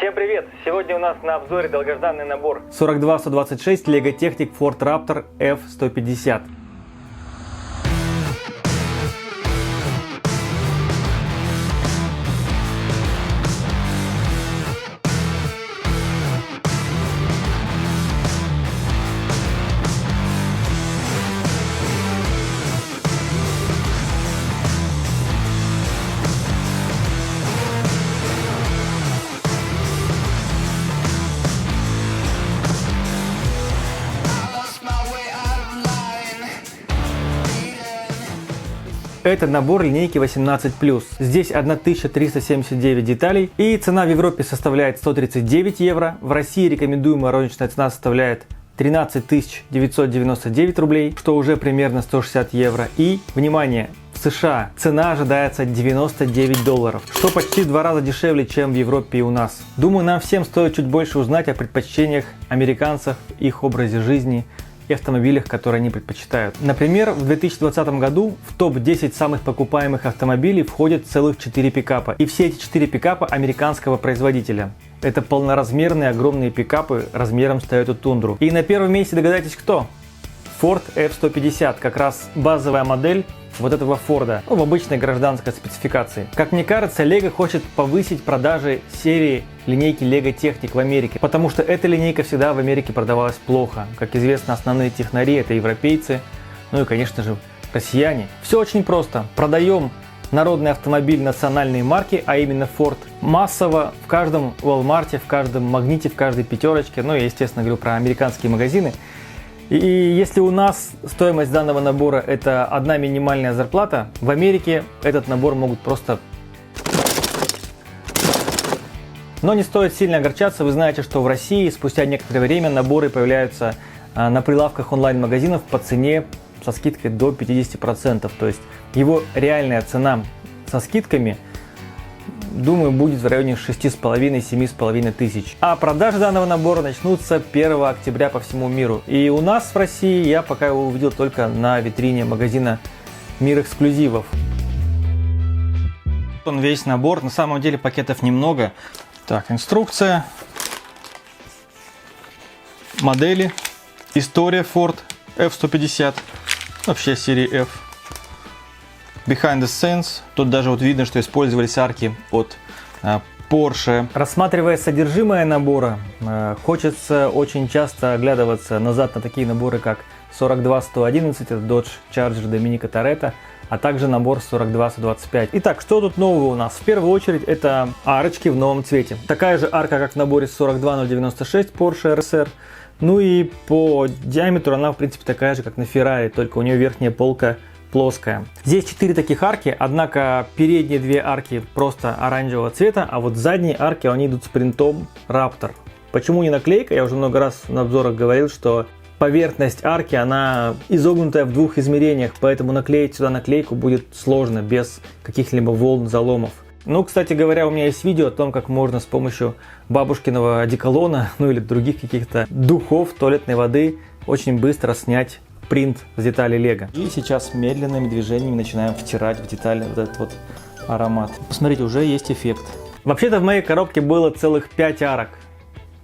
Всем привет! Сегодня у нас на обзоре долгожданный набор 42126 LEGO Technic Ford Raptor F150. Это набор линейки 18+. Здесь 1379 деталей, и цена в Европе составляет 139 евро. В России рекомендуемая розничная цена составляет 13 999 рублей, что уже примерно 160 евро. И, внимание, в США цена ожидается 99 долларов, что почти в 2 раза дешевле, чем в Европе и у нас. Думаю, нам всем стоит чуть больше узнать о предпочтениях американцев, их образе жизни и автомобилях, которые они предпочитают. Например, в 2020 году в топ-10 самых покупаемых автомобилей входят целых 4 пикапа. И все эти 4 пикапа американского производителя. Это полноразмерные огромные пикапы размером с Toyota Tundra. И на первом месте догадайтесь кто? Ford F150, как раз базовая модель вот этого Форда, в обычной гражданской спецификации. Как мне кажется, LEGO хочет повысить продажи серии линейки LEGO Technic в Америке, потому что эта линейка всегда в Америке продавалась плохо. Как известно, основные технари — это европейцы, ну и, конечно же, россияне. Все очень просто. Продаем народный автомобиль национальной марки, а именно Ford, массово в каждом Walmart, в каждом Магните, в каждой пятерочке. Ну, я, естественно, говорю про американские магазины. И если у нас стоимость данного набора это одна минимальная зарплата, в Америке этот набор могут просто... Но не стоит сильно огорчаться, вы знаете, что в России спустя некоторое время наборы появляются на прилавках онлайн-магазинов по цене со скидкой до 50%. То есть его реальная цена со скидками, думаю, будет в районе 6,5-7,5 тысяч. А продажи данного набора начнутся 1 октября по всему миру. И у нас в России я пока его увидел только на витрине магазина Мир Эксклюзивов. Он весь набор, на самом деле пакетов немного. Так, инструкция, модели, история Ford F150, вообще серии F. Behind the scenes. Тут даже вот видно, что использовались арки от Porsche. Рассматривая содержимое набора, хочется очень часто оглядываться назад на такие наборы, как 42111, это Dodge Charger Dominico Toretto, а также набор 42125. Итак, что тут нового у нас? В первую очередь это арочки в новом цвете. Такая же арка, как в наборе 42096 Porsche RSR. Ну и по диаметру она, в принципе, такая же, как на Ferrari, только у нее верхняя полка плоская. Здесь 4 таких арки, однако передние 2 арки просто оранжевого цвета, а вот задние арки, они идут с принтом Raptor. Почему не наклейка? Я уже много раз на обзорах говорил, что поверхность арки, она изогнутая в 2 измерениях, поэтому наклеить сюда наклейку будет сложно, без каких-либо волн, заломов. Ну, кстати говоря, у меня есть видео о том, как можно с помощью бабушкиного одеколона, ну или других каких-то духов, туалетной воды очень быстро снять принт с деталей LEGO. И сейчас медленными движениями начинаем втирать в детали вот этот вот аромат. Посмотрите, уже есть эффект. Вообще-то в моей коробке было целых 5 арок.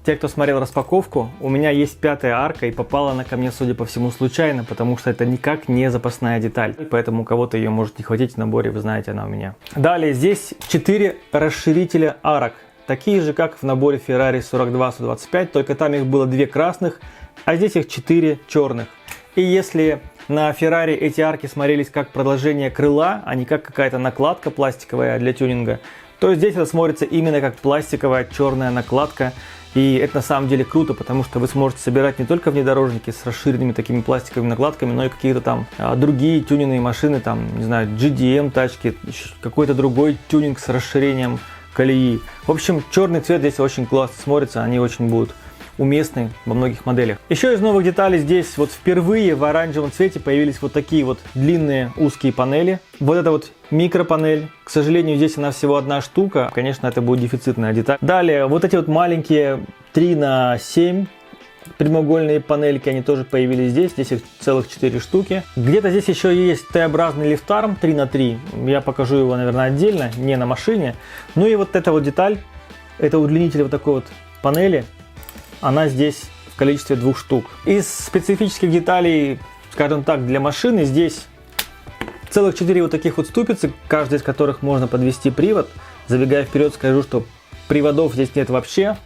Те, кто смотрел распаковку, у меня есть 5-я арка, и попала она ко мне, судя по всему, случайно, потому что это никак не запасная деталь. Поэтому у кого-то ее может не хватить в наборе, вы знаете, она у меня. Далее здесь 4 расширителя арок. Такие же, как в наборе Ferrari 42125, только там их было 2 красных, а здесь их 4 черных. И если на Ferrari эти арки смотрелись как продолжение крыла, а не как какая-то накладка пластиковая для тюнинга, то здесь это смотрится именно как пластиковая черная накладка. И это на самом деле круто, потому что вы сможете собирать не только внедорожники с расширенными такими пластиковыми накладками, но и какие-то там другие тюнинные машины, там, не знаю, GDM тачки, какой-то другой тюнинг с расширением колеи. В общем, черный цвет здесь очень классно смотрится, они очень будут уместны во многих моделях. Еще из новых деталей здесь вот впервые в оранжевом цвете появились вот такие вот длинные узкие панели. Вот это вот микропанель. К сожалению, здесь она всего одна штука. Конечно, это будет дефицитная деталь. Далее вот эти вот маленькие 3х7 прямоугольные панельки, они тоже появились здесь. Здесь их целых 4 штуки. Где-то здесь еще есть Т-образный лифтарм 3х3. Я покажу его, наверное, отдельно, не на машине. Ну и вот эта вот деталь это удлинитель вот такой вот панели, она здесь в количестве 2 штук. Из специфических деталей, скажем так, для машины здесь целых 4 вот таких вот ступицы, каждая из которых можно подвести привод. Забегая вперед, скажу, что приводов здесь нет вообще.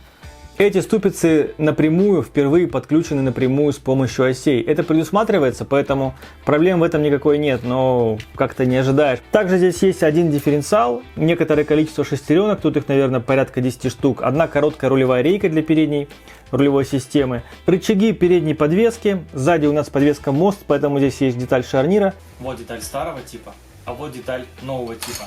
Эти ступицы напрямую, впервые подключены напрямую с помощью осей. Это предусматривается, поэтому проблем в этом никакой нет, но как-то не ожидаешь. Также здесь есть один дифференциал, некоторое количество шестеренок, тут их, наверное, порядка 10 штук. Одна короткая рулевая рейка для передней рулевой системы. Рычаги передней подвески. Сзади у нас подвеска мост, поэтому здесь есть деталь шарнира. Вот деталь старого типа, а вот деталь нового типа.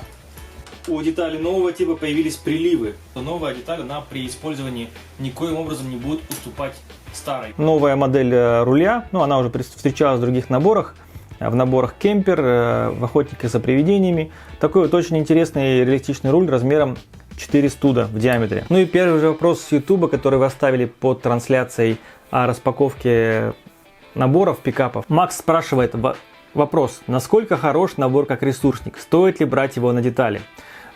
У детали нового типа появились приливы. Новая деталь, она при использовании никоим образом не будет уступать старой. Новая модель руля, она уже встречалась в других наборах. В наборах кемпер, в охотнике за привидениями. Такой вот очень интересный и реалистичный руль размером 4 студа в диаметре. Ну и первый же вопрос с YouTube, который вы оставили под трансляцией о распаковке наборов пикапов. Макс спрашивает вопрос: насколько хорош набор как ресурсник? Стоит ли брать его на детали?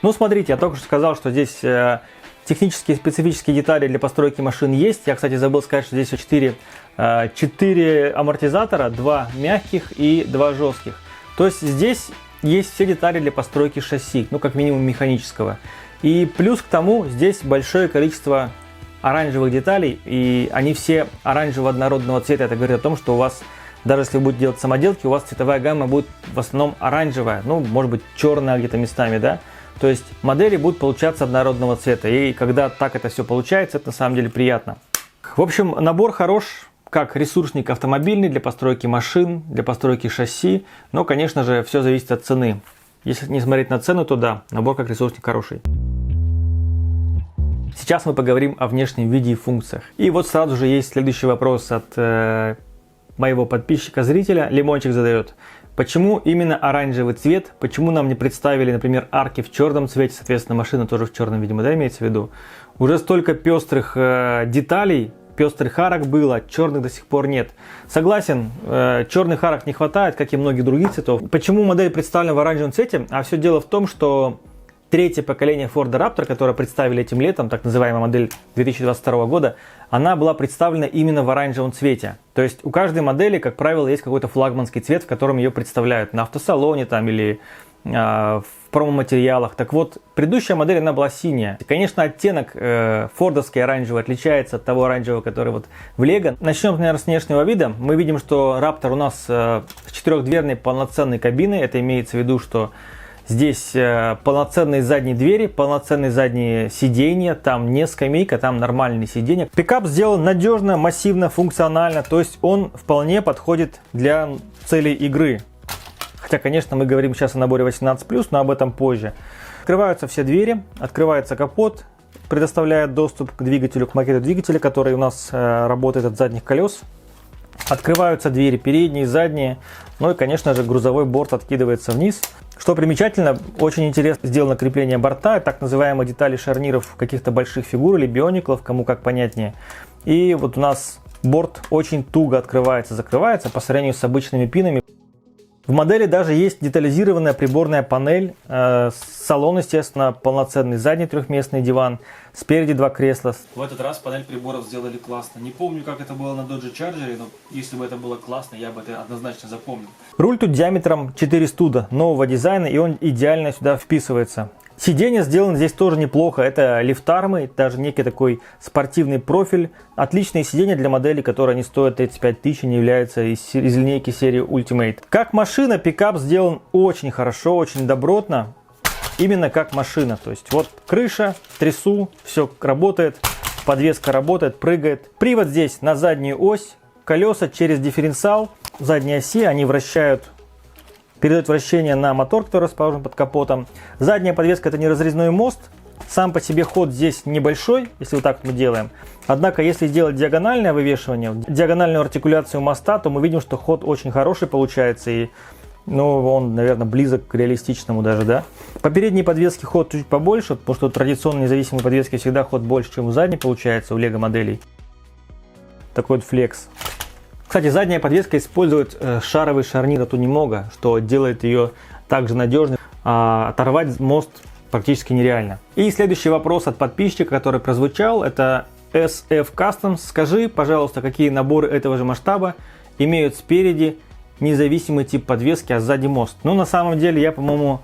Ну, смотрите, я только что сказал, что здесь технические специфические детали для постройки машин есть. Я, кстати, забыл сказать, что здесь 4 амортизатора, 2 мягких и 2 жестких. То есть здесь есть все детали для постройки шасси, как минимум механического. И плюс к тому, здесь большое количество оранжевых деталей, и они все оранжевого однородного цвета. Это говорит о том, что у вас, даже если вы будете делать самоделки, у вас цветовая гамма будет в основном оранжевая, может быть черная где-то местами, да. То есть модели будут получаться однородного цвета, и когда так это все получается, это на самом деле приятно. В общем, набор хорош как ресурсник автомобильный для постройки машин, для постройки шасси, но, конечно же, все зависит от цены. Если не смотреть на цену, то да, набор как ресурсник хороший. Сейчас мы поговорим о внешнем виде и функциях. И вот сразу же есть следующий вопрос от моего подписчика-зрителя. Лимончик задает: почему именно оранжевый цвет? Почему нам не представили, например, арки в черном цвете? Соответственно, машина тоже в черном, видимо, да, имеется в виду. Уже столько пестрых деталей, пестрых арок было, черных до сих пор нет. Согласен, черных арок не хватает, как и многих других цветов. Почему модель представлена в оранжевом цвете? А все дело в том, что третье поколение Ford Raptor, которое представили этим летом, так называемая модель 2022 года, она была представлена именно в оранжевом цвете. То есть у каждой модели, как правило, есть какой-то флагманский цвет, в котором ее представляют на автосалоне или в промо-материалах. Так вот, предыдущая модель, она была синяя. Конечно, оттенок фордовский оранжевый отличается от того оранжевого, который вот в Лего. Начнем, наверное, с внешнего вида. Мы видим, что Raptor у нас с 4-дверной полноценной кабиной. Это имеется в виду, что здесь полноценные задние двери, полноценные задние сиденья, там не скамейка, там нормальные сиденья. Пикап сделан надежно, массивно, функционально, то есть он вполне подходит для целей игры. Хотя, конечно, мы говорим сейчас о наборе 18+, но об этом позже. Открываются все двери, открывается капот, предоставляет доступ к двигателю, к макету двигателя, который у нас работает от задних колес. Открываются двери передние, задние, ну и, конечно же, грузовой борт откидывается вниз. Что примечательно, очень интересно сделано крепление борта, так называемые детали шарниров каких-то больших фигур или биониклов, кому как понятнее. И вот у нас борт очень туго открывается, закрывается по сравнению с обычными пинами. В модели даже есть детализированная приборная панель, салон, естественно, полноценный задний трехместный диван, спереди 2 кресла. В этот раз панель приборов сделали классно. Не помню, как это было на Dodge Charger, но если бы это было классно, я бы это однозначно запомнил. Руль тут диаметром 4 студа нового дизайна, и он идеально сюда вписывается. Сиденье сделано здесь тоже неплохо. Это лифтармы, даже некий такой спортивный профиль. Отличные сиденья для моделей, которые не стоят 35 тысяч и не являются из линейки серии Ultimate. Как машина, пикап сделан очень хорошо, очень добротно. Именно как машина. То есть вот крыша, трясу, все работает, подвеска работает, прыгает. Привод здесь на заднюю ось, колеса через дифференциал. Задние оси, они передает вращение на мотор, который расположен под капотом. Задняя подвеска — это не разрезной мост. Сам по себе ход здесь небольшой, если вот так мы делаем. Однако, если сделать диагональное вывешивание, диагональную артикуляцию моста, то мы видим, что ход очень хороший получается. И он, наверное, близок к реалистичному даже, да. По передней подвеске ход чуть побольше, потому что традиционно независимые подвески всегда ход больше, чем у задней получается, у Lego моделей. Такой вот флекс. Кстати, задняя подвеска использует шаровый шарнир от Unimoga, что делает ее также надежной. Оторвать мост практически нереально. И следующий вопрос от подписчика, который прозвучал, это SF Customs. Скажи, пожалуйста, какие наборы этого же масштаба имеют спереди независимый тип подвески, а сзади мост? Ну, на самом деле, я, по-моему,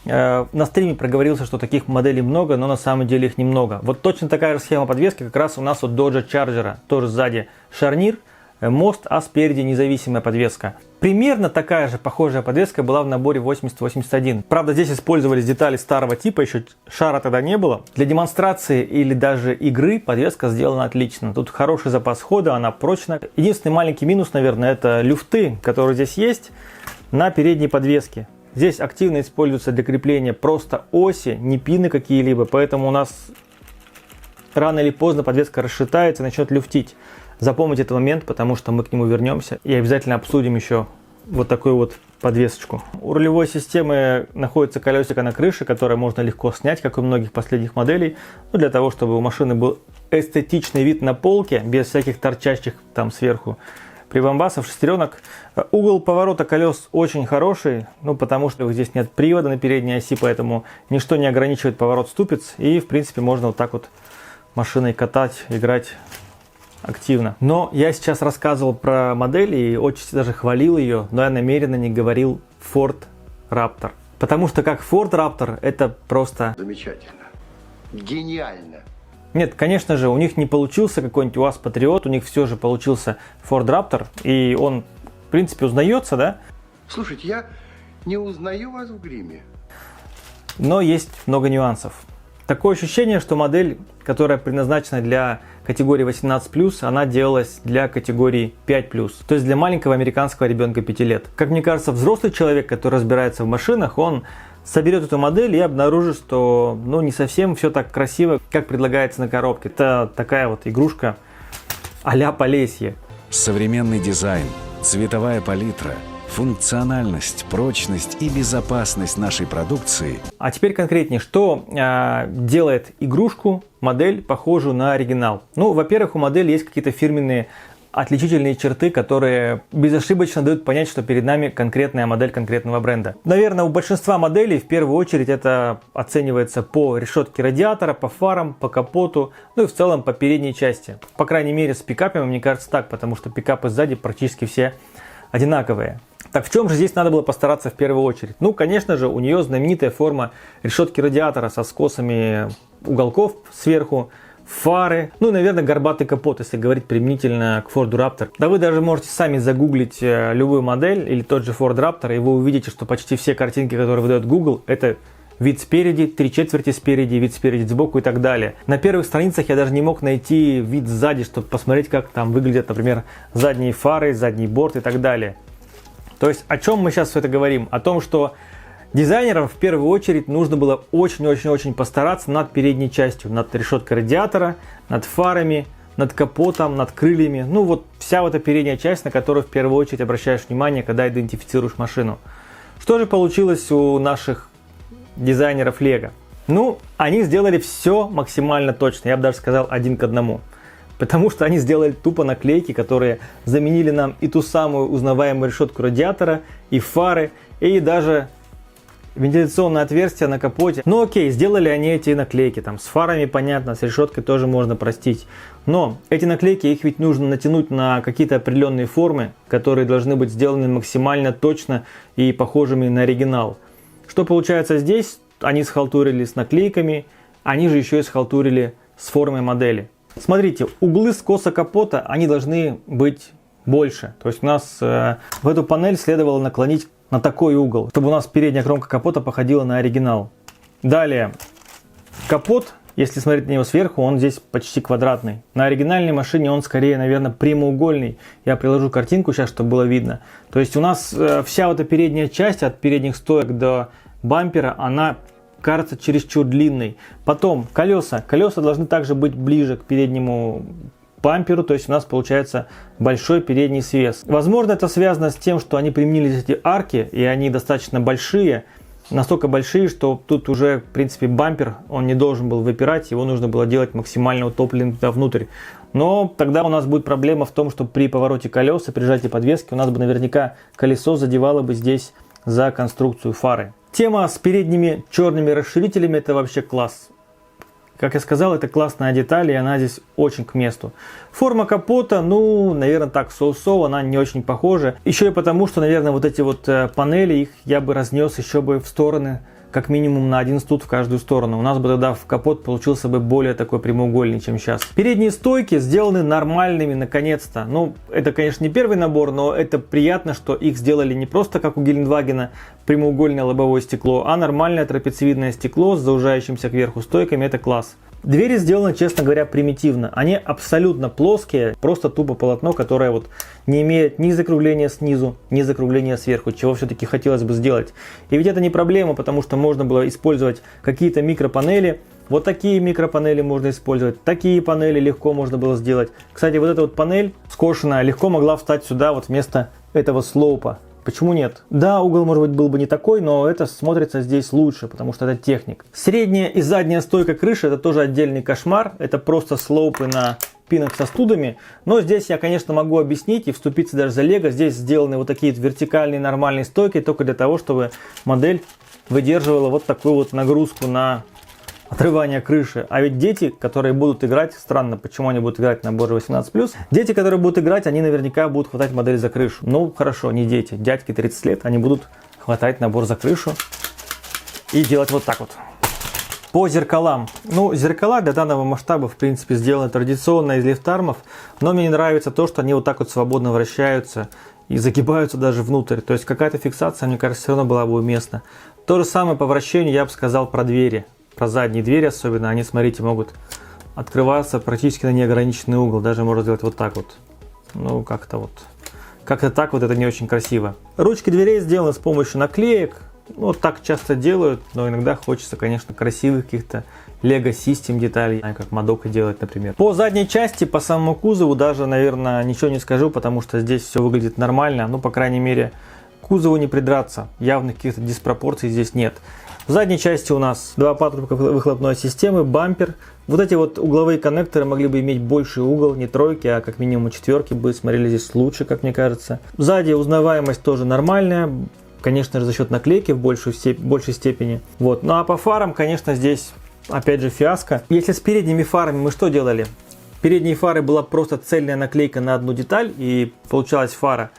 на стриме проговорился, что таких моделей много, но на самом деле их немного. Вот точно такая же схема подвески как раз у нас у Dodge Charger. Тоже сзади шарнир, мост, а спереди независимая подвеска. Примерно такая же похожая подвеска была в наборе 8081. Правда, здесь использовались детали старого типа, еще шара тогда не было. Для демонстрации или даже игры подвеска сделана отлично. Тут хороший запас хода, она прочная. Единственный маленький минус, наверное, это люфты, которые здесь есть на передней подвеске. Здесь активно используются для крепления просто оси, не пины какие-либо, поэтому у нас рано или поздно подвеска расшатается и начнет люфтить. Запомните этот момент, потому что мы к нему вернемся и обязательно обсудим еще вот такую вот подвесочку. У рулевой системы находится колесико на крыше, которое можно легко снять, как у многих последних моделей, но для того, чтобы у машины был эстетичный вид на полке, без всяких торчащих там сверху прибамбасов, шестеренок. Угол поворота колес очень хороший, потому что здесь нет привода на передней оси, поэтому ничто не ограничивает поворот ступиц, и в принципе можно вот так вот машиной катать, играть активно. Но я сейчас рассказывал про модель и очень даже хвалил ее, но я намеренно не говорил Ford Raptor. Потому что как Ford Raptor это просто... Замечательно. Гениально. Нет, конечно же, у них не получился какой-нибудь УАЗ Патриот, у них все же получился Ford Raptor, и он, в принципе, узнается, да? Слушайте, я не узнаю вас в гриме. Но есть много нюансов. Такое ощущение, что модель, которая предназначена для категории 18+, она делалась для категории 5+, то есть для маленького американского ребенка 5 лет. Как мне кажется, взрослый человек, который разбирается в машинах, он соберет эту модель и обнаружит, что не совсем все так красиво, как предлагается на коробке. Это такая вот игрушка а-ля Полесье. Современный дизайн, цветовая палитра, функциональность, прочность и безопасность нашей продукции. А теперь конкретнее, что делает игрушку, модель, похожую на оригинал? Во-первых, у модели есть какие-то фирменные отличительные черты, которые безошибочно дают понять, что перед нами конкретная модель конкретного бренда. Наверное, у большинства моделей в первую очередь это оценивается по решетке радиатора, по фарам, по капоту, и в целом по передней части. По крайней мере с пикапами, мне кажется, так, потому что пикапы сзади практически все одинаковые. Так в чем же здесь надо было постараться в первую очередь? Конечно же, у нее знаменитая форма решетки радиатора со скосами уголков сверху, фары, наверное, горбатый капот, если говорить применительно к Ford Raptor. Да вы даже можете сами загуглить любую модель или тот же Ford Raptor, и вы увидите, что почти все картинки, которые выдает Google, это вид спереди, 3/4 спереди, вид спереди сбоку и так далее. На первых страницах я даже не мог найти вид сзади, чтобы посмотреть, как там выглядят, например, задние фары, задний борт и так далее. То есть о чем мы сейчас все это говорим? О том, что дизайнерам в первую очередь нужно было очень-очень-очень постараться над передней частью, над решеткой радиатора, над фарами, над капотом, над крыльями. Вся вот эта передняя часть, на которую в первую очередь обращаешь внимание, когда идентифицируешь машину. Что же получилось у наших дизайнеров Lego? Они сделали все максимально точно, я бы даже сказал 1 к 1. Потому что они сделали тупо наклейки, которые заменили нам и ту самую узнаваемую решетку радиатора, и фары, и даже вентиляционное отверстие на капоте. Окей, сделали они эти наклейки, там с фарами понятно, с решеткой тоже можно простить. Но эти наклейки, их ведь нужно натянуть на какие-то определенные формы, которые должны быть сделаны максимально точно и похожими на оригинал. Что получается здесь? Они схалтурили с наклейками, они же еще и схалтурили с формой модели. Смотрите, углы скоса капота, они должны быть больше. То есть у нас в эту панель следовало наклонить на такой угол, чтобы у нас передняя кромка капота походила на оригинал. Далее, капот, если смотреть на него сверху, он здесь почти квадратный. На оригинальной машине он скорее, наверное, прямоугольный. Я приложу картинку сейчас, чтобы было видно. То есть у нас вся вот эта передняя часть, от передних стоек до бампера, она кажется чересчур длинной. Потом колеса. Колеса должны также быть ближе к переднему бамперу, то есть у нас получается большой передний свес. Возможно, это связано с тем, что они применили эти арки, и они достаточно большие, настолько большие, что тут уже, в принципе, бампер, он не должен был выпирать, его нужно было делать максимально утопленным туда внутрь. Но тогда у нас будет проблема в том, что при повороте колеса, при сжатии подвески, у нас бы наверняка колесо задевало бы здесь за конструкцию фары. Тема с передними черными расширителями — это вообще класс. Как я сказал, это классная деталь, и она здесь очень к месту. Форма капота, ну, наверное, так, соу-соу, она не очень похожа. Еще и потому, что, наверное, вот эти вот панели, их я бы разнес еще бы в стороны, как минимум на один студ в каждую сторону. У нас бы тогда в капот получился бы более такой прямоугольный, чем сейчас. Передние стойки сделаны нормальными, наконец-то. Ну, это, конечно, не первый набор, но это приятно, что их сделали не просто как у Гелендвагена прямоугольное лобовое стекло, а нормальное трапециевидное стекло с заужающимся кверху стойками. Это класс. Двери сделаны, честно говоря, примитивно. Они абсолютно плоские, просто тупо полотно, которое вот не имеет ни закругления снизу, ни закругления сверху, чего все-таки хотелось бы сделать. И ведь это не проблема, потому что можно было использовать какие-то микропанели. Вот такие микропанели можно использовать, такие панели легко можно было сделать. Кстати, вот эта вот панель скошенная легко могла встать сюда вот вместо этого слоупа. Почему нет? Да, угол, может быть, был бы не такой, но это смотрится здесь лучше, потому что это техник. Средняя и задняя стойка крыши — это тоже отдельный кошмар. Это просто слоупы на пинах со студами. Но здесь я, конечно, могу объяснить и вступиться даже за Лего. Здесь сделаны вот такие вертикальные нормальные стойки только для того, чтобы модель выдерживала вот такую вот нагрузку на отрывание крыши. А ведь дети, которые будут играть, странно, почему они будут играть на наборе 18+, дети, которые будут играть, они наверняка будут хватать модель за крышу. Ну, хорошо, не дети, дядьки 30 лет, они будут хватать набор за крышу и делать вот так вот. По зеркалам. Ну, зеркала для данного масштаба, в принципе, сделаны традиционно из лифтармов, но мне не нравится то, что они вот так вот свободно вращаются и загибаются даже внутрь. То есть какая-то фиксация, мне кажется, все равно была бы уместна. То же самое по вращению я бы сказал про двери. Про задние двери особенно, они, смотрите, могут открываться практически на неограниченный угол. Даже можно сделать вот так вот. Ну, как-то так вот это не очень красиво. Ручки дверей сделаны с помощью наклеек. Вот так часто делают, но иногда хочется, конечно, красивых каких-то Lego System деталей, как Мадока делает, например. По задней части, по самому кузову даже, наверное, ничего не скажу, потому что здесь все выглядит нормально. Ну, по крайней мере, к кузову не придраться. Явных каких-то диспропорций здесь нет. В задней части у нас два патрубка выхлопной системы, бампер. Вот эти вот угловые коннекторы могли бы иметь больший угол, не тройки, а как минимум четверки бы смотрели здесь лучше, как мне кажется. Сзади узнаваемость тоже нормальная, конечно же, за счет наклейки в большей степени. Вот. Ну а по фарам, конечно, здесь опять же фиаско. Если с передними фарами мы что делали? Передние фары была просто цельная наклейка на одну деталь и получалась фара.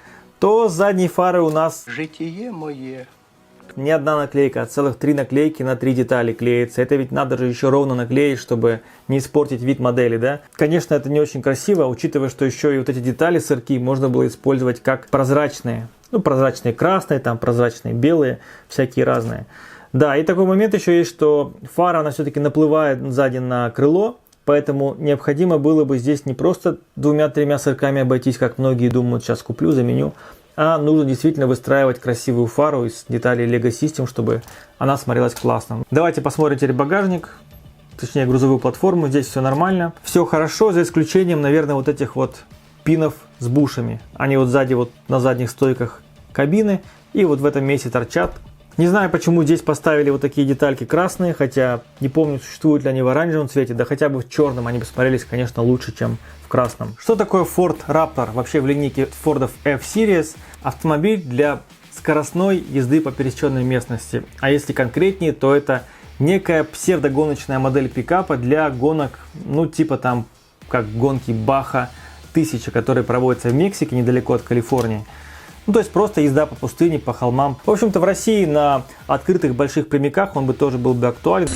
То задние фары у нас Житие мое. не одна наклейка, а целых 3 наклейки на 3 детали клеится. Это ведь надо же еще ровно наклеить, чтобы не испортить вид модели, да? Конечно, это не очень красиво, учитывая, что еще и вот эти детали сырки можно было использовать как прозрачные. Ну, прозрачные красные, там прозрачные белые, всякие разные. Да, и такой момент еще есть, что фара, она все-таки наплывает сзади на крыло, поэтому необходимо было бы здесь не просто 2-3 сырками обойтись, как многие думают, сейчас куплю, заменю, а нужно действительно выстраивать красивую фару из деталей Lego System, чтобы она смотрелась классно. Давайте посмотрим теперь багажник, точнее грузовую платформу. Здесь все нормально, все хорошо, за исключением, наверное, вот этих вот пинов с бушами. Они вот сзади, вот на задних стойках кабины, и вот в этом месте торчат. Не знаю, почему здесь поставили вот такие детальки красные, хотя не помню, существуют ли они в оранжевом цвете, да хотя бы в черном они бы смотрелись, конечно, лучше, чем в красном. Что такое Ford Raptor? Вообще в линейке Ford F-Series автомобиль для скоростной езды по пересеченной местности. А если конкретнее, то это некая псевдогоночная модель пикапа для гонок, ну типа там, как гонки Баха 1000, которые проводятся в Мексике, недалеко от Калифорнии. Ну, то есть просто езда по пустыне, по холмам. В общем-то, в России на открытых больших прямиках он бы тоже был бы актуален.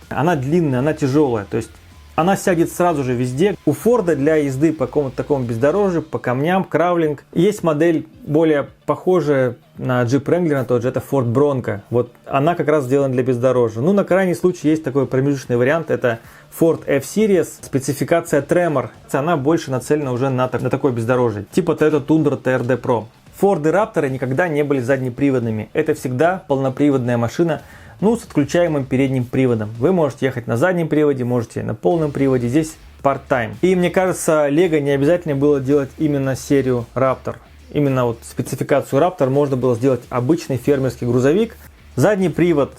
Она длинная, она тяжелая, то есть она сядет сразу же везде. У Форда для езды по какому-то такому бездорожью, по камням, краулинг, есть модель более похожая на Jeep Wrangler, тот же, это Ford Bronco. Вот она как раз сделана для бездорожья. Ну, на крайний случай есть такой промежуточный вариант, это Ford F-Series, спецификация Tremor. Она больше нацелена уже на такое бездорожье, типа Toyota Tundra TRD Pro. Ford и Raptor никогда не были заднеприводными. Это всегда полноприводная машина, ну, с отключаемым передним приводом. Вы можете ехать на заднем приводе, можете на полном приводе. Здесь part-time. И мне кажется, Lego не обязательно было делать именно серию Raptor. Именно вот спецификацию Raptor можно было сделать обычный фермерский грузовик. Задний привод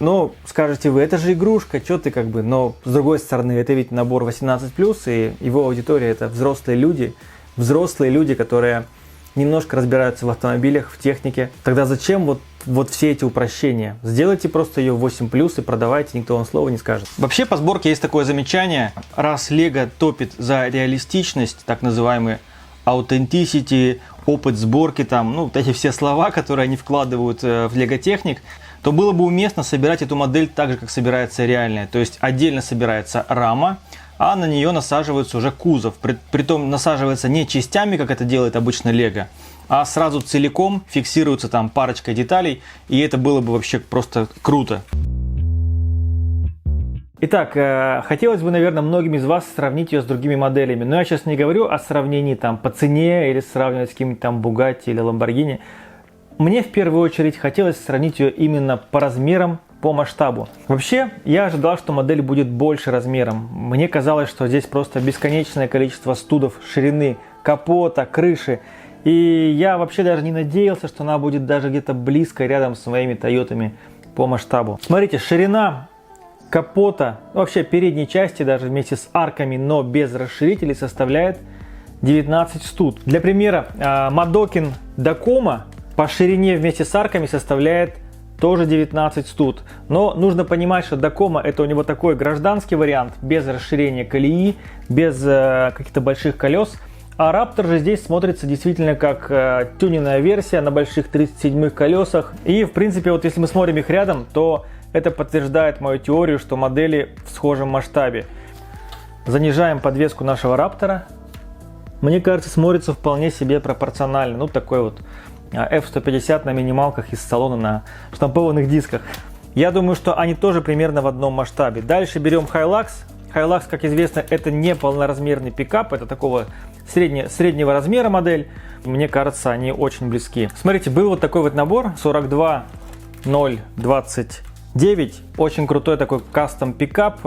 Ну, скажете вы, это же игрушка, что ты как бы, но с другой стороны, это ведь набор 18+, и его аудитория это взрослые люди, которые немножко разбираются в автомобилях, в технике. Тогда зачем вот все эти упрощения? Сделайте просто ее в 8+, и продавайте, никто вам слова не скажет. Вообще по сборке есть такое замечание, раз Lego топит за реалистичность, так называемый authenticity, опыт сборки, там, ну, вот эти все слова, которые они вкладывают в Lego Technic, то было бы уместно собирать эту модель так же, как собирается реальная. То есть отдельно собирается рама, а на нее насаживается уже кузов. Притом насаживается не частями, как это делает обычно Lego, а сразу целиком фиксируется там парочкой деталей, и это было бы вообще просто круто. Итак, хотелось бы, наверное, многим из вас сравнить ее с другими моделями, но я сейчас не говорю о сравнении там по цене или сравнивать с каким-нибудь там Bugatti или Lamborghini. Мне в первую очередь хотелось сравнить ее именно по размерам, по масштабу. Вообще, я ожидал, что модель будет больше размером. Мне казалось, что здесь просто бесконечное количество студов ширины капота, крыши. И я вообще даже не надеялся, что она будет даже где-то близко рядом с моими Тойотами по масштабу. Смотрите, ширина капота, вообще передней части, даже вместе с арками, но без расширителей, составляет 19 студ. Для примера, Мадокин Дакома по ширине вместе с арками составляет тоже 19 студ. Но нужно понимать, что Дакома это у него такой гражданский вариант, без расширения колеи, без каких-то больших колес. А Раптор же здесь смотрится действительно как тюнинная версия на больших 37-х колесах. И в принципе, вот если мы смотрим их рядом, то это подтверждает мою теорию, что модели в схожем масштабе. Занижаем подвеску нашего Раптора. Мне кажется, смотрится вполне себе пропорционально. Ну, такой вот F150 на минималках из салона на штампованных дисках. Я думаю, что они тоже примерно в одном масштабе. Дальше берем Hilux. Hilux, как известно, это не полноразмерный пикап, это такого среднего размера модель. Мне кажется, они очень близки. Смотрите, был вот такой вот набор 42029. Очень крутой такой кастом пикап.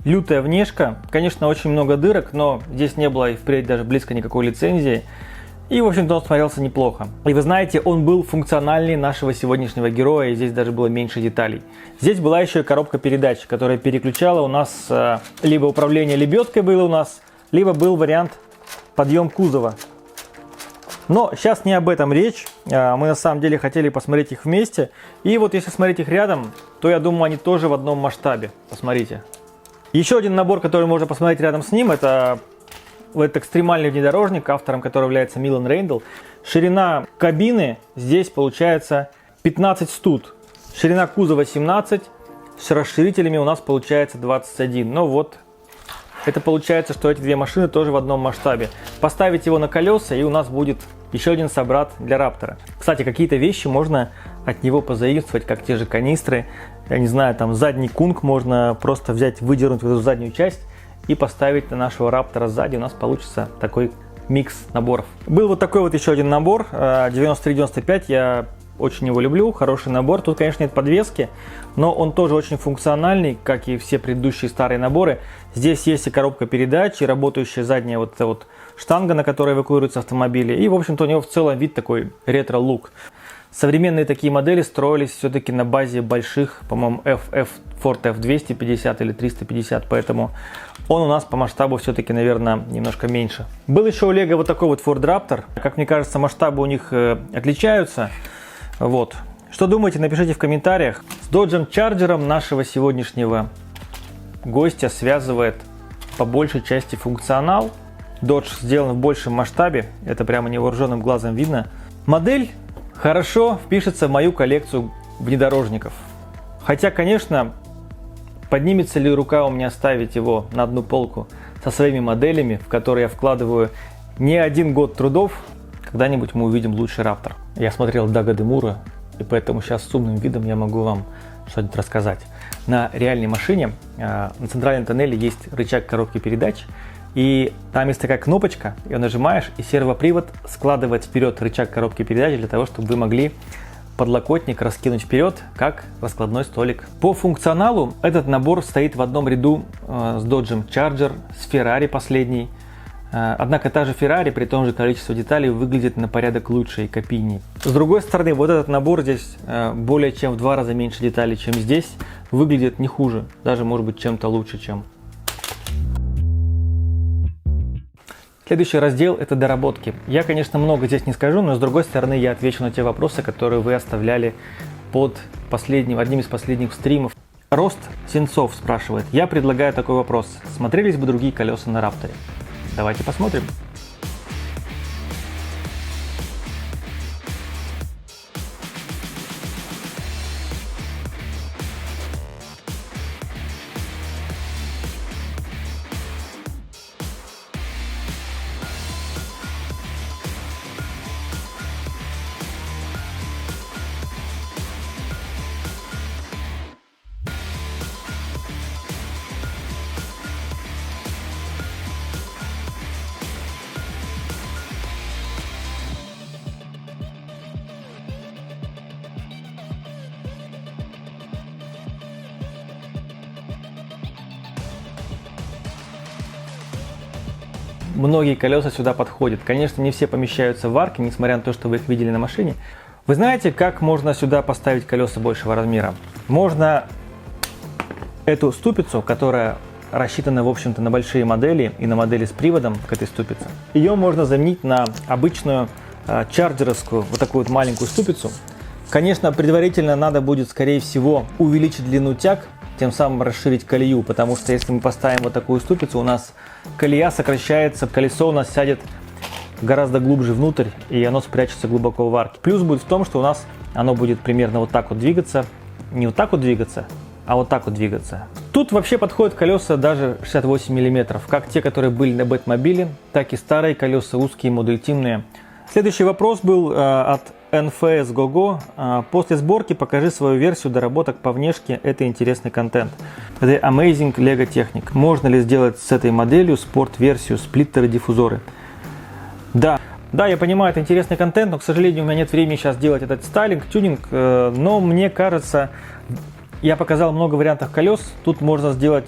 Лютая внешка. Конечно, очень много дырок, но здесь не было и впредь даже близко никакой лицензии. И, в общем-то, он смотрелся неплохо. И вы знаете, он был функциональнее нашего сегодняшнего героя, и здесь даже было меньше деталей. Здесь была еще и коробка передач, которая переключала у нас либо управление лебедкой было у нас, либо был вариант подъем кузова. Но сейчас не об этом речь. Мы на самом деле хотели посмотреть их вместе. И вот если смотреть их рядом, то я думаю, они тоже в одном масштабе. Посмотрите. Еще один набор, который можно посмотреть рядом с ним, это экстремальный внедорожник, автором которого является Милан Рейндл. Ширина кабины здесь получается 15 студ. Ширина кузова 17, с расширителями у нас получается 21. Ну вот, это получается, что эти две машины тоже в одном масштабе. Поставить его на колеса, и у нас будет еще один собрат для Раптора. Кстати, какие-то вещи можно от него позаимствовать, как те же канистры. Я не знаю, там задний кунг можно просто взять, выдернуть в эту заднюю часть и поставить на нашего Раптора сзади. У нас получится такой микс наборов. Был вот такой вот еще один набор 9395. Я очень его люблю, хороший набор. Тут, конечно, нет подвески, но он тоже очень функциональный, как и все предыдущие старые наборы. Здесь есть и коробка передач, и работающая задняя вот эта вот штанга, на которой эвакуируются автомобили. И, в общем-то, у него в целом вид такой ретро-лук. Современные такие модели строились все-таки на базе больших, по-моему, Ford F250 или 350, поэтому он у нас по масштабу все-таки, наверное, немножко меньше. Был еще у Lego вот такой вот Ford Raptor. Как мне кажется, масштабы у них отличаются. Вот. Что думаете, напишите в комментариях. С Dodge Charger нашего сегодняшнего гостя связывает по большей части функционал. Dodge сделан в большем масштабе, это прямо невооруженным глазом видно. Модель хорошо впишется в мою коллекцию внедорожников. Хотя, конечно, поднимется ли рука у меня ставить его на одну полку со своими моделями, в которые я вкладываю не один год трудов. Когда-нибудь мы увидим лучший Раптор. Я смотрел Дага Демура, и поэтому сейчас с умным видом я могу вам что-нибудь рассказать. На реальной машине на центральном тоннеле есть рычаг коробки передач, и там есть такая кнопочка, ее нажимаешь, и сервопривод складывает вперед рычаг коробки передач для того, чтобы вы могли подлокотник раскинуть вперед, как раскладной столик. По функционалу этот набор стоит в одном ряду с Dodge Charger, с Ferrari последний, Однако та же Ferrari при том же количестве деталей выглядит на порядок лучше и копийнее. С другой стороны, вот этот набор здесь более чем в 2 раза меньше деталей, чем здесь, выглядит не хуже, даже может быть чем-то лучше, чем. Следующий раздел – это доработки. Я, конечно, много здесь не скажу, но с другой стороны я отвечу на те вопросы, которые вы оставляли под одним из последних стримов. Рост Сенцов спрашивает. Я предлагаю такой вопрос. Смотрелись бы другие колеса на Рапторе? Давайте посмотрим. Многие колеса сюда подходят. Конечно, не все помещаются в арке, несмотря на то, что вы их видели на машине. Вы знаете, как можно сюда поставить колеса большего размера? Можно эту ступицу, которая рассчитана, в общем-то, на большие модели и на модели с приводом к этой ступице, ее можно заменить на обычную чарджеровскую, вот такую вот маленькую ступицу. Конечно, предварительно надо будет, скорее всего, увеличить длину тяг, тем самым расширить колею, потому что если мы поставим вот такую ступицу, у нас колея сокращается, колесо у нас сядет гораздо глубже внутрь, и оно спрячется глубоко в арке. Плюс будет в том, что у нас оно будет примерно вот так вот двигаться, не вот так вот двигаться, а вот так вот двигаться. Тут вообще подходят колеса даже 68 мм, как те, которые были на Бэтмобиле, так и старые колеса, узкие, модультивные. Следующий вопрос был от NFS GoGo. После сборки покажи свою версию доработок по внешке. Это интересный контент. The Amazing Lego Technic. Можно ли сделать с этой моделью спорт-версию, сплиттеры, диффузоры? Да, я понимаю, это интересный контент, но, к сожалению, у меня нет времени сейчас делать этот стайлинг, тюнинг. Но мне кажется, я показал много вариантов колес. Тут можно сделать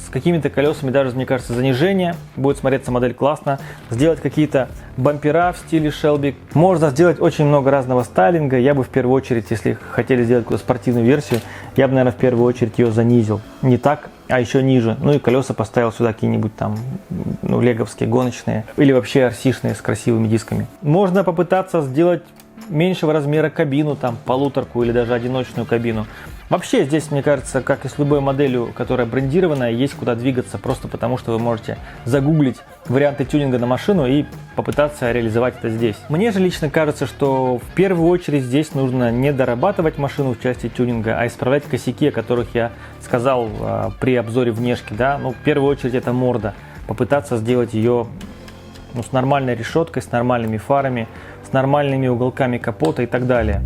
с какими-то колесами даже, мне кажется, занижение. Будет смотреться модель классно. Сделать какие-то бампера в стиле Shelby. Можно сделать очень много разного стайлинга. Я бы в первую очередь, если хотели сделать какую-то спортивную версию, я бы, наверное, в первую очередь ее занизил. Не так, а еще ниже. Ну и колеса поставил сюда какие-нибудь там, леговские, гоночные. Или вообще RC-шные с красивыми дисками. Можно попытаться сделать меньшего размера кабину, там, полуторку или даже одиночную кабину. Вообще здесь, мне кажется, как и с любой моделью, которая брендированная, есть куда двигаться, просто потому что вы можете загуглить варианты тюнинга на машину и попытаться реализовать это здесь. Мне же лично кажется, что в первую очередь здесь нужно не дорабатывать машину в части тюнинга, а исправлять косяки, о которых я сказал при обзоре внешки. Да? Ну, в первую очередь это морда. Попытаться сделать ее с нормальной решеткой, с нормальными фарами, с нормальными уголками капота и так далее.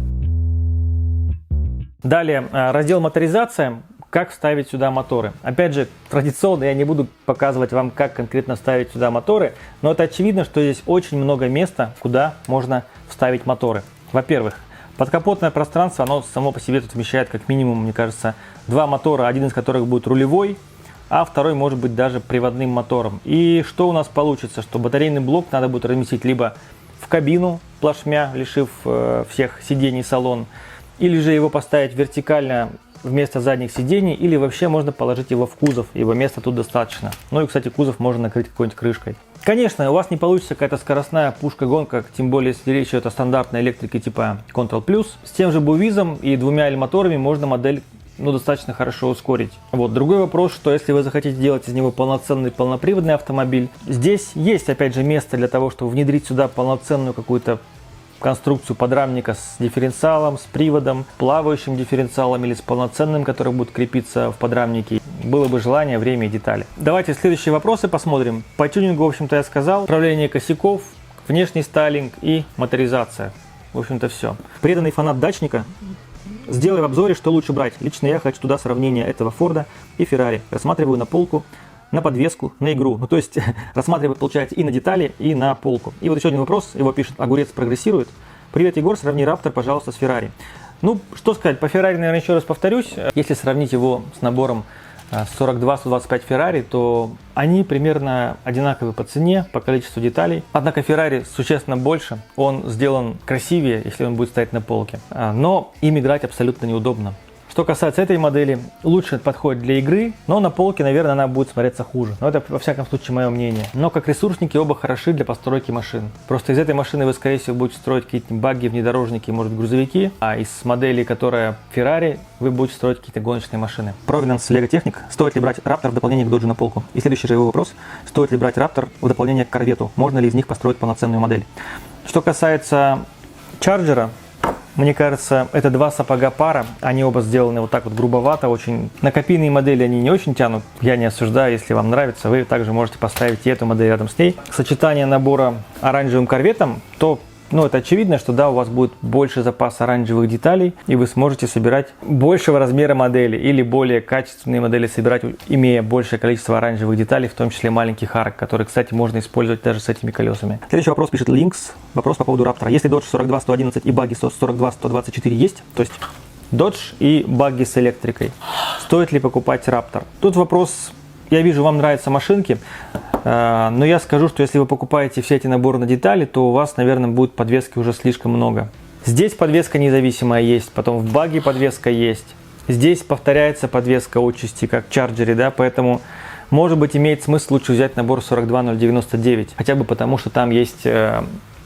Далее, раздел моторизация. Как вставить сюда моторы. Опять же, традиционно я не буду показывать вам, как конкретно вставить сюда моторы, но это очевидно, что здесь очень много места, куда можно вставить моторы. Во-первых, подкапотное пространство, оно само по себе тут вмещает как минимум, мне кажется, 2 мотора, один из которых будет рулевой, а второй может быть даже приводным мотором. И что у нас получится? Что батарейный блок надо будет разместить либо в кабину плашмя, лишив всех сидений салон, или же его поставить вертикально вместо задних сидений, или вообще можно положить его в кузов, его места тут достаточно. Ну и, кстати, кузов можно накрыть какой-нибудь крышкой. Конечно, у вас не получится какая-то скоростная пушка-гонка, тем более, если речь идет о стандартной электрике типа Control Plus. С тем же бувизом и 2 эль-моторами можно модель достаточно хорошо ускорить. Вот, другой вопрос, что если вы захотите сделать из него полноценный полноприводный автомобиль, здесь есть, опять же, место для того, чтобы внедрить сюда полноценную какую-то конструкцию подрамника с дифференциалом, с приводом, плавающим дифференциалом или с полноценным, который будет крепиться в подрамнике. Было бы желание, время и детали. Давайте следующие вопросы посмотрим. По тюнингу, в общем-то, я сказал. Управление косяков, внешний стайлинг и моторизация. В общем-то, все. Преданный фанат дачника, сделай в обзоре, что лучше брать. Лично я хочу туда сравнение этого Форда и Феррари. Рассматриваю на полку, на подвеску, на игру. Ну, то есть, рассматривать, получается, и на детали, и на полку. И вот еще один вопрос, его пишет Огурец прогрессирует. Привет, Егор, сравни Раптор, пожалуйста, с Феррари. Ну, что сказать, по Феррари, наверное, еще раз повторюсь. Если сравнить его с набором 42-125 Ferrari, то они примерно одинаковы по цене, по количеству деталей. Однако Ferrari существенно больше, он сделан красивее, если он будет стоять на полке. Но им играть абсолютно неудобно. Что касается этой модели, лучше подходит для игры, но на полке, наверное, она будет смотреться хуже. Но это, во всяком случае, мое мнение. Но как ресурсники оба хороши для постройки машин. Просто из этой машины вы, скорее всего, будете строить какие-то багги, внедорожники, может, грузовики. А из модели, которая Ferrari, вы будете строить какие-то гоночные машины. Provenance Lego Technic. Стоит ли брать Raptor в дополнение к Dodge на полку? И следующий же его вопрос. Стоит ли брать Raptor в дополнение к Корвету? Можно ли из них построить полноценную модель? Что касается Charger, мне кажется, это два сапога пара, они оба сделаны вот так вот грубовато, очень. На копийные модели они не очень тянут, я не осуждаю, если вам нравится, вы также можете поставить и эту модель рядом с ней. Сочетание набора оранжевым корветом, то, это очевидно, что да, у вас будет больше запас оранжевых деталей, и вы сможете собирать большего размера модели или более качественные модели собирать, имея большее количество оранжевых деталей, в том числе маленьких арок, которые, кстати, можно использовать даже с этими колесами. Следующий вопрос пишет Lynx. Вопрос по поводу Raptor. Если Dodge 42-111 и багги 42-124 есть, то есть Dodge и багги с электрикой, стоит ли покупать Raptor? Тут вопрос, я вижу, вам нравятся машинки, но я скажу, что если вы покупаете все эти наборы на детали, то у вас, наверное, будет подвески уже слишком много. Здесь подвеска независимая есть, потом в багги подвеска есть. Здесь повторяется подвеска отчасти, как в Charger, да, поэтому, может быть, имеет смысл лучше взять набор 42099, хотя бы потому, что там есть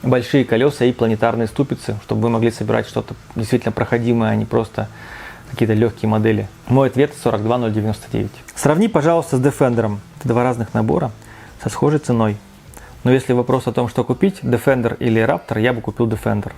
большие колеса и планетарные ступицы, чтобы вы могли собирать что-то действительно проходимое, а не просто какие-то легкие модели. Мой ответ 42099. Сравни, пожалуйста, с Defender. Это два разных набора со схожей ценой. Но если вопрос о том, что купить, Defender или Raptor, я бы купил Defender.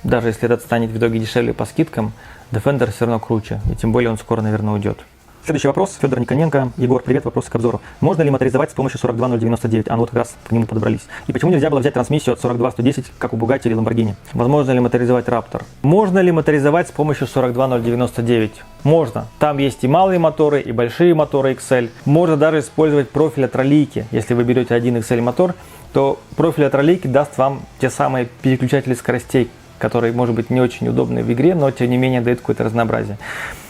Даже если этот станет в итоге дешевле по скидкам, Defender все равно круче. И тем более он скоро, наверное, уйдет. Следующий вопрос. Федор Никоненко. Егор, привет. Вопросы к обзору. Можно ли моторизовать с помощью 42099? А ну вот как раз к нему подобрались. И почему нельзя было взять трансмиссию от 42110, как у Bugatti или Lamborghini? Возможно ли моторизовать Raptor? Можно ли моторизовать с помощью 42099? Можно. Там есть и малые моторы, и большие моторы XL. Можно даже использовать профиль от ролейки. Если вы берете один XL мотор, то профиль от ролейки даст вам те самые переключатели скоростей, которые, может быть, не очень удобны в игре, но тем не менее дают какое-то разнообразие.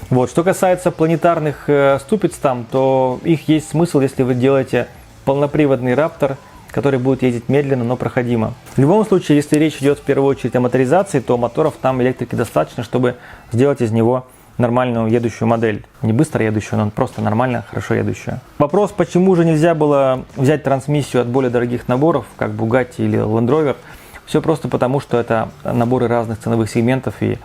Вот. Что касается планетарных ступиц там, то их есть смысл, если вы делаете полноприводный Raptor, который будет ездить медленно, но проходимо. В любом случае, если речь идет в первую очередь о моторизации, то моторов там электрики достаточно, чтобы сделать из него нормальную едущую модель. Не быстро едущую, но просто нормально, хорошо едущую. Вопрос, почему же нельзя было взять трансмиссию от более дорогих наборов, как Bugatti или Land Rover, все просто потому, что это наборы разных ценовых сегментов, и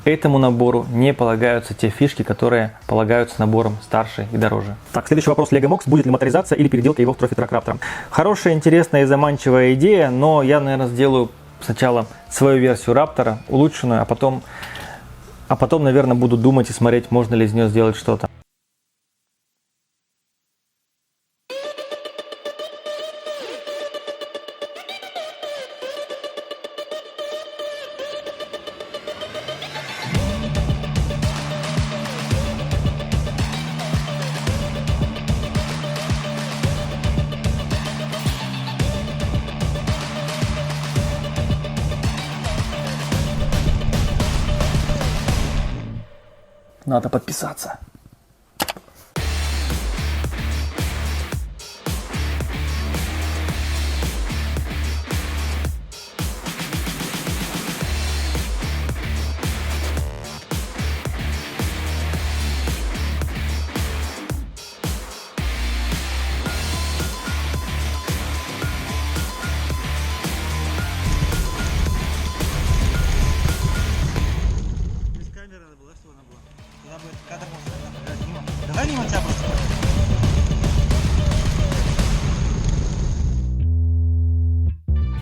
этому набору не полагаются те фишки, которые полагаются наборам старше и дороже. Так, следующий вопрос. Lego Mox. Будет ли моторизация или переделка его в Trophy Track Raptor? Хорошая, интересная и заманчивая идея, но я, наверное, сделаю сначала свою версию Raptor, улучшенную, а потом, наверное, буду думать и смотреть, можно ли из нее сделать что-то. Надо подписаться. Давай мимо тебя просто.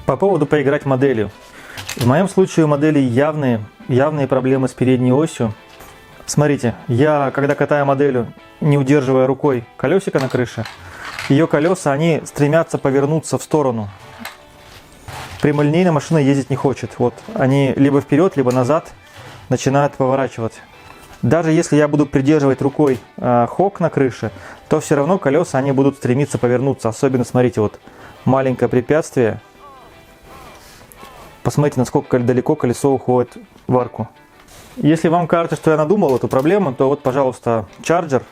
По поводу поиграть моделью. В моем случае у модели явные проблемы с передней осью. Смотрите, я когда катаю моделью, не удерживая рукой колесико на крыше, ее колеса, они стремятся повернуться в сторону. Прямолинейно машина ездить не хочет. Вот, они либо вперед, либо назад начинают поворачивать. Даже если я буду придерживать рукой хок на крыше, то все равно колеса они будут стремиться повернуться. Особенно, смотрите, вот маленькое препятствие. Посмотрите, насколько далеко колесо уходит в арку. Если вам кажется, что я надумал эту проблему, то вот, пожалуйста, Charger.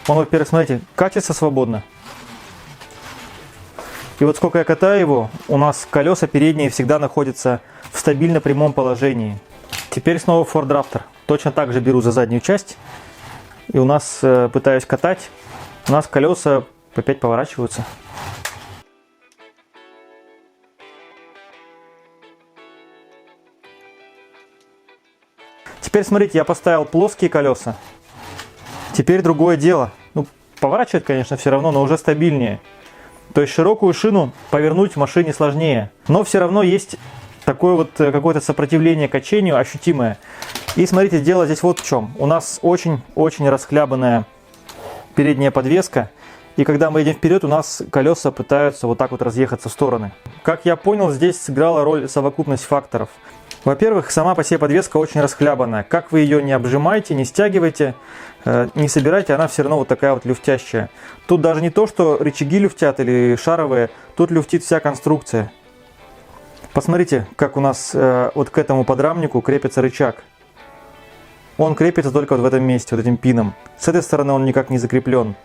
Он, во-первых, смотрите, катится свободно. И вот сколько я катаю его, у нас колеса передние всегда находятся в стабильно прямом положении. Теперь снова Ford Raptor. Точно так же беру за заднюю часть. И у нас, пытаюсь катать, у нас колеса опять поворачиваются. Теперь смотрите, я поставил плоские колеса. Теперь другое дело. Ну, поворачивать, конечно, все равно, но уже стабильнее. То есть широкую шину повернуть в машине сложнее. Но все равно есть такое вот какое-то сопротивление качению ощутимое. И смотрите, дело здесь вот в чем. У нас очень-очень расхлябанная передняя подвеска. И когда мы едем вперед, у нас колеса пытаются вот так вот разъехаться в стороны. Как я понял, здесь сыграла роль совокупность факторов. Во-первых, сама по себе подвеска очень расхлябанная. Как вы ее не обжимаете, не стягиваете, не собираете, она все равно вот такая вот люфтящая. Тут даже не то, что рычаги люфтят или шаровые, тут люфтит вся конструкция. Посмотрите, как у нас вот к этому подрамнику крепится рычаг. Он крепится только вот в этом месте, вот этим пином. С этой стороны он никак не закреплен.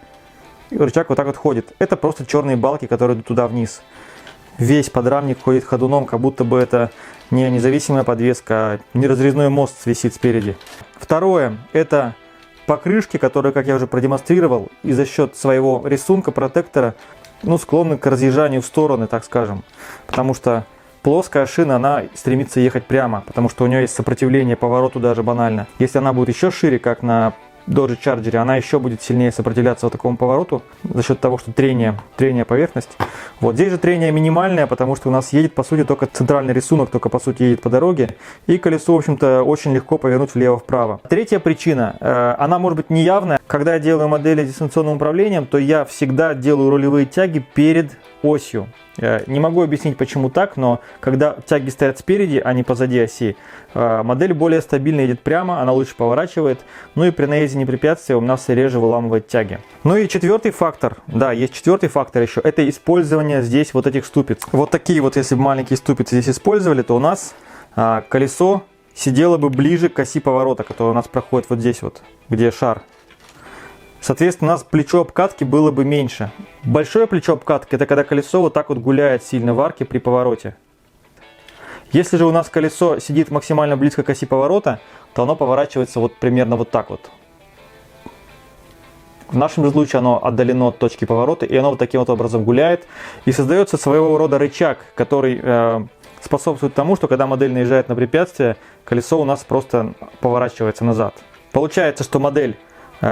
И рычаг вот так вот ходит. Это просто черные балки, которые идут туда вниз. Весь подрамник ходит ходуном, как будто бы это не независимая подвеска, а неразрезной мост висит спереди. Второе, это покрышки, которые, как я уже продемонстрировал, и за счет своего рисунка протектора, ну, склонны к разъезжанию в стороны, так скажем. Потому что плоская шина, она стремится ехать прямо, потому что у нее есть сопротивление повороту даже банально. Если она будет еще шире, как на Dodge Charger, она еще будет сильнее сопротивляться вот такому повороту за счет того, что трение поверхность. Вот здесь же трение минимальное, потому что у нас едет по сути только центральный рисунок, только по сути едет по дороге, и колесо, в общем-то, очень легко повернуть влево-вправо. Третья причина, она может быть неявная. Когда я делаю модели с дистанционным управлением, то я всегда делаю рулевые тяги перед осью. Не могу объяснить, почему так, но когда тяги стоят спереди, а не позади оси, модель более стабильно едет прямо, она лучше поворачивает, ну и при наезде на препятствия у нас реже выламывает тяги. Ну и четвертый фактор, да, есть четвертый фактор еще, это использование здесь вот этих ступиц. Вот такие вот, если бы маленькие ступицы здесь использовали, то у нас колесо сидело бы ближе к оси поворота, который у нас проходит вот здесь вот, где шар. Соответственно, у нас плечо обкатки было бы меньше. Большое плечо обкатки — это когда колесо вот так вот гуляет сильно в арке при повороте. Если же у нас колесо сидит максимально близко к оси поворота, то оно поворачивается вот примерно вот так вот. В нашем случае оно отдалено от точки поворота, и оно вот таким вот образом гуляет. И создается своего рода рычаг, который способствует тому, что когда модель наезжает на препятствие, колесо у нас просто поворачивается назад. Получается, что модель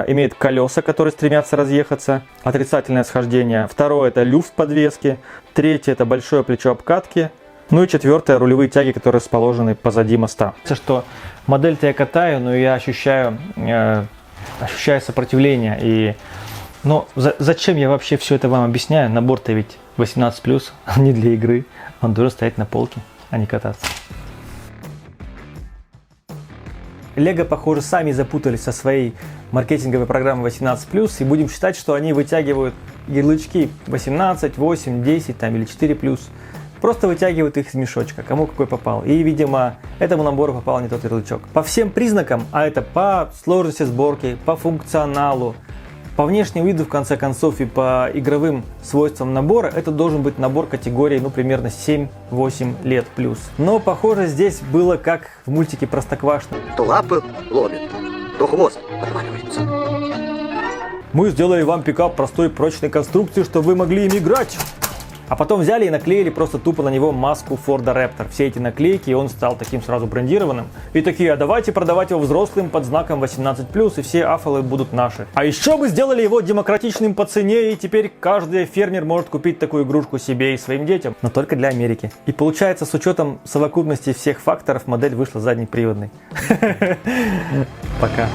имеет колеса, которые стремятся разъехаться, отрицательное схождение. Второе — это люфт подвески. Третье — это большое плечо обкатки. Ну и четвертое — рулевые тяги, которые расположены позади моста. Что модель-то я катаю, но я ощущаю сопротивление. Но зачем я вообще все это вам объясняю? Набор-то ведь 18+, не для игры. Он должен стоять на полке, а не кататься. Лего, похоже, сами запутались со своей маркетинговой программой 18+, и будем считать, что они вытягивают ярлычки 18, 8, 10 там, или 4+. Просто вытягивают их из мешочка, кому какой попал. И, видимо, этому набору попал не тот ярлычок. По всем признакам, а это по сложности сборки, по функционалу, по внешнему виду, в конце концов, и по игровым свойствам набора, это должен быть набор категории, ну, примерно 7-8 лет плюс. Но, похоже, здесь было как в мультике «Простоквашино». То лапы ломит, то хвост отваливается. Мы сделали вам пикап простой прочной конструкции, чтобы вы могли им играть. А потом взяли и наклеили просто тупо на него маску Ford Raptor. Все эти наклейки, и он стал таким сразу брендированным. И такие, а давайте продавать его взрослым под знаком 18+, и все афолы будут наши. А еще мы сделали его демократичным по цене, и теперь каждый фермер может купить такую игрушку себе и своим детям. Но только для Америки. И получается, с учетом совокупности всех факторов, модель вышла заднеприводной. Пока.